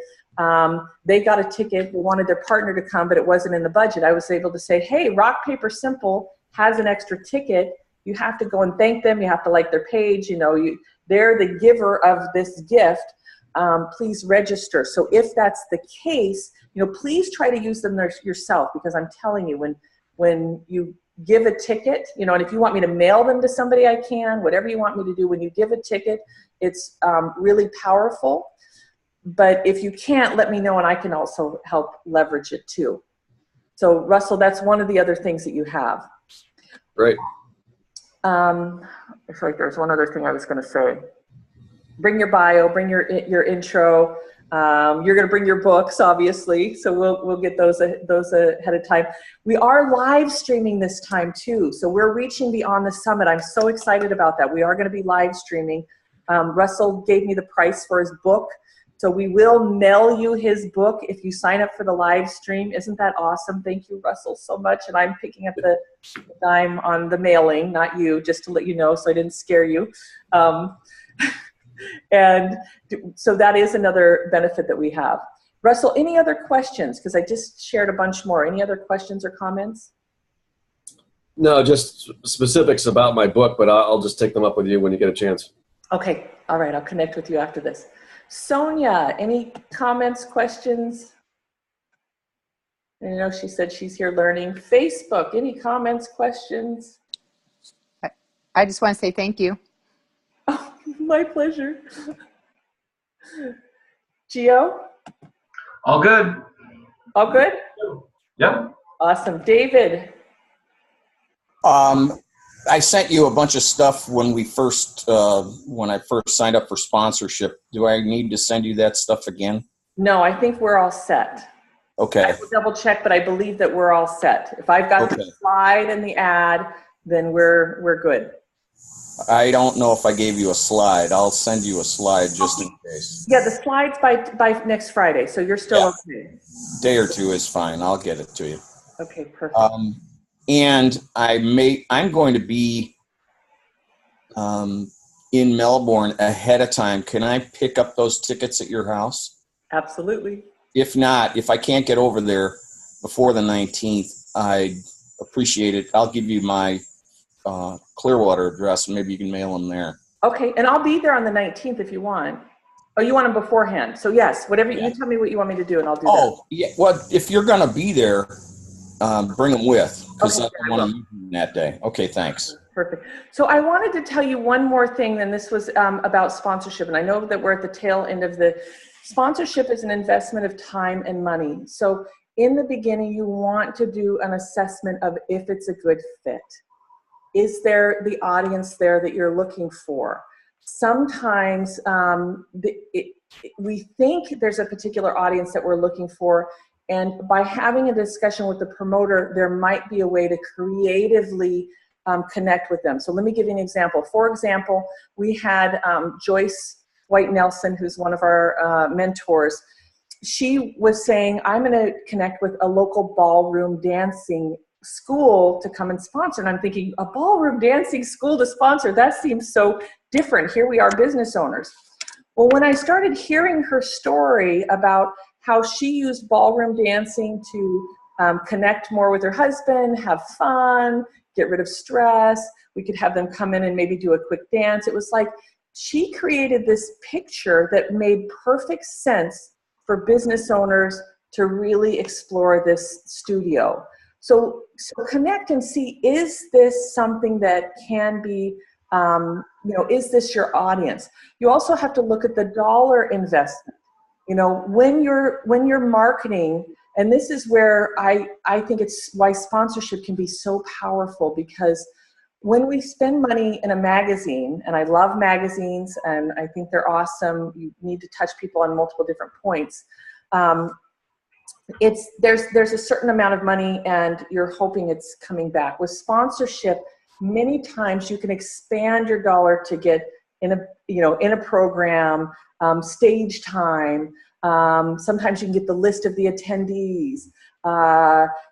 [SPEAKER 1] They got a ticket, they wanted their partner to come, but it wasn't in the budget. I was able to say, hey, Rock Paper Simple has an extra ticket. You have to go and thank them. You have to like their page. They're the giver of this gift. Please register. So if that's the case, please try to use them yourself, because I'm telling you, when you give a ticket, and if you want me to mail them to somebody, I can. Whatever you want me to do, when you give a ticket, it's really powerful. But if you can't, let me know, and I can also help leverage it too. So Russell, that's one of the other things that you have.
[SPEAKER 4] Great.
[SPEAKER 1] I feel like there's one other thing I was going to say. Bring your bio, bring your intro. You're going to bring your books, obviously, so we'll get those ahead of time. We are live streaming this time too, so we're reaching beyond the summit. I'm so excited about that. We are going to be live streaming. Russell gave me the price for his book, so we will mail you his book if you sign up for the live stream. Isn't that awesome? Thank you, Russell, so much. And I'm picking up the dime on the mailing, not you, just to let you know, so I didn't scare you. And so that is another benefit that we have. Russell, any other questions? Because I just shared a bunch more. Any other questions or comments?
[SPEAKER 4] No, just specifics about my book, but I'll just take them up with you when you get a chance.
[SPEAKER 1] Okay. All right. I'll connect with you after this. Sonia, any comments, questions? I know she said she's here learning. Facebook, any comments, questions?
[SPEAKER 6] I just want to say thank you.
[SPEAKER 1] Oh, my pleasure. Gio?
[SPEAKER 5] All good.
[SPEAKER 1] All good?
[SPEAKER 5] Yep.
[SPEAKER 1] Awesome. David?
[SPEAKER 2] I sent you a bunch of stuff when I first signed up for sponsorship. Do I need to send you that stuff again?
[SPEAKER 1] No, I think we're all set.
[SPEAKER 2] Okay.
[SPEAKER 1] I will double check, but I believe that we're all set. If I've got the slide and the ad, then we're good.
[SPEAKER 2] I don't know if I gave you a slide. I'll send you a slide just in case.
[SPEAKER 1] Yeah, the slides by next Friday, so you're still okay.
[SPEAKER 2] Day or two is fine. I'll get it to you.
[SPEAKER 1] Okay, perfect.
[SPEAKER 2] And I'm going to be in Melbourne ahead of time. Can I pick up those tickets at your house?
[SPEAKER 1] Absolutely.
[SPEAKER 2] If not, if I can't get over there before the 19th, I'd appreciate it. I'll give you my Clearwater address, and maybe you can mail them there.
[SPEAKER 1] Okay, and I'll be there on the 19th if you want. Oh, you want them beforehand? So yes, whatever you tell me what you want me to do, and I'll do that.
[SPEAKER 2] Oh, yeah. Well, if you're going to be there, bring them with, because I want to meet you that day. Okay, thanks.
[SPEAKER 1] Perfect. So I wanted to tell you one more thing, and this was about sponsorship. And I know that we're at the tail end of the sponsorship is an investment of time and money. So in the beginning, you want to do an assessment of if it's a good fit. Is there the audience there that you're looking for? Sometimes we think there's a particular audience that we're looking for, and by having a discussion with the promoter, there might be a way to creatively connect with them. So let me give you an example. For example, we had Joyce White Nelson, who's one of our mentors. She was saying, I'm going to connect with a local ballroom dancing school to come and sponsor. And I'm thinking, a ballroom dancing school to sponsor? That seems so different. Here we are, business owners. Well, when I started hearing her story about how she used ballroom dancing to connect more with her husband, have fun, get rid of stress, we could have them come in and maybe do a quick dance. It was like she created this picture that made perfect sense for business owners to really explore this studio. So connect and see, is this something that can be, is this your audience? You also have to look at the dollar investment. When you're marketing, and this is where I think it's why sponsorship can be so powerful, because when we spend money in a magazine, and I love magazines and I think they're awesome, you need to touch people on multiple different points. There's a certain amount of money and you're hoping it's coming back. With sponsorship, many times you can expand your dollar to get in a program, stage time. Sometimes you can get the list of the attendees.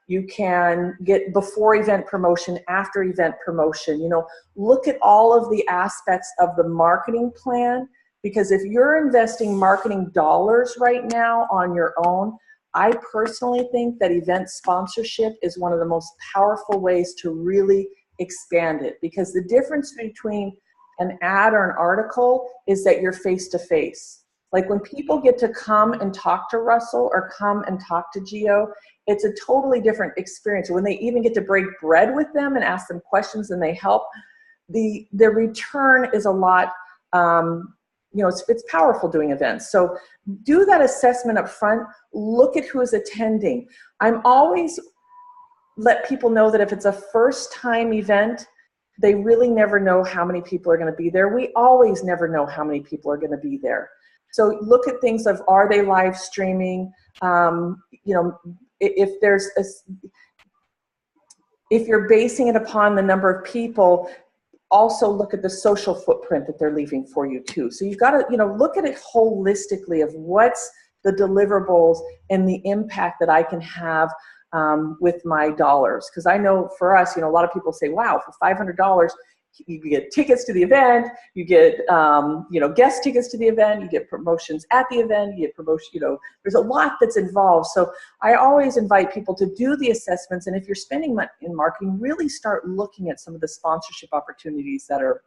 [SPEAKER 1] You can get before event promotion, after event promotion. Look at all of the aspects of the marketing plan, because if you're investing marketing dollars right now on your own, I personally think that event sponsorship is one of the most powerful ways to really expand it, because the difference between an ad or an article is that you're face-to-face. Like when people get to come and talk to Russell or come and talk to Gio, it's a totally different experience. When they even get to break bread with them and ask them questions and they help, the return is a lot, it's powerful doing events. So do that assessment up front. Look at who is attending. I'm always let people know that if it's a first time event, they really never know how many people are going to be there. We always never know how many people are going to be there. So look at things of, are they live streaming? If there's if you're basing it upon the number of people, also look at the social footprint that they're leaving for you too. So you've got to, look at it holistically of what's the deliverables and the impact that I can have with my dollars. Because I know for us, a lot of people say, wow, for $500, you get tickets to the event, you get, guest tickets to the event, you get promotions at the event, you get promotion, there's a lot that's involved. So I always invite people to do the assessments. And if you're spending money in marketing, really start looking at some of the sponsorship opportunities that are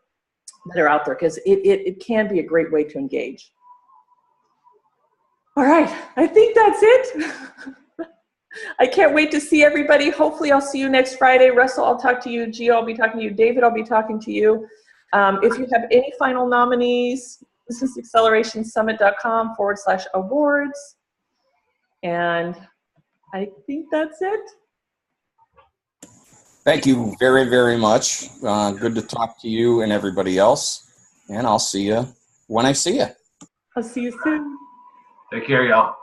[SPEAKER 1] out there, because it can be a great way to engage. All right, I think that's it. I can't wait to see everybody. Hopefully I'll see you next Friday. Russell, I'll talk to you. Gio, I'll be talking to you. David, I'll be talking to you. If you have any final nominees, businessaccelerationsummit.com/awards. And I think that's it.
[SPEAKER 2] Thank you very, very much. Good to talk to you and everybody else. And I'll see you when I see you.
[SPEAKER 1] I'll see you soon.
[SPEAKER 5] Take care, y'all.